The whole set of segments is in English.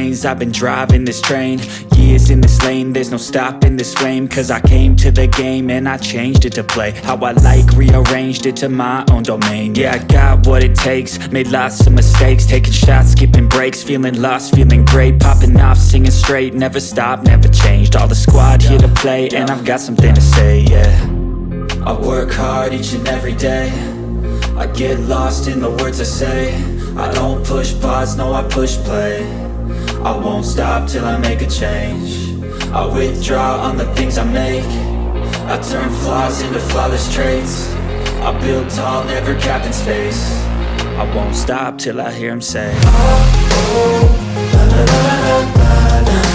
lanes, I've been driving this train. Years in this lane, there's no stopping this flame. Cause I came to the game and I changed it to play how I like, rearranged it to my own domain. Yeah, I got what it takes, made lots of mistakes, taking shots, skipping breaks, feeling lost, feeling great, popping off, singing straight, never stopped, never changed. All the squad here to play, and I've got something to say, yeah. I work hard each and every day, I get lost in the words I say. I don't push pause, no I push play. I won't stop till I make a change. I withdraw on the things I make. I turn flaws into flawless traits. I build tall, never capped in space. I won't stop till I hear him say, oh, oh, la la la la la la.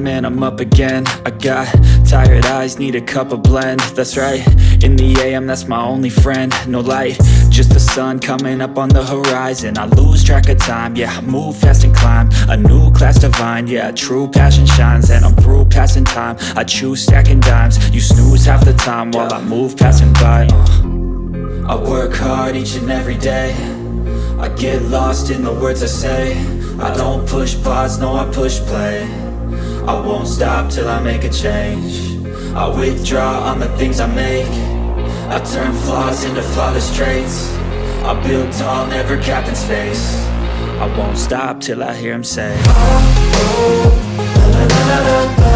And I'm up again. I got tired eyes, need a cup of blend. That's right, in the AM, that's my only friend. No light, just the sun coming up on the horizon. I lose track of time, yeah, I move fast and climb a new class divine, yeah, true passion shines. And I'm through passing time, I choose stacking dimes. You snooze half the time while I move passing by. I work hard each and every day, I get lost in the words I say. I don't push pause, no I push play. I won't stop till I make a change. I withdraw on the things I make. I turn flaws into flawless traits. I build tall, never capped in space. I won't stop till I hear him say, oh, oh, la la la la la.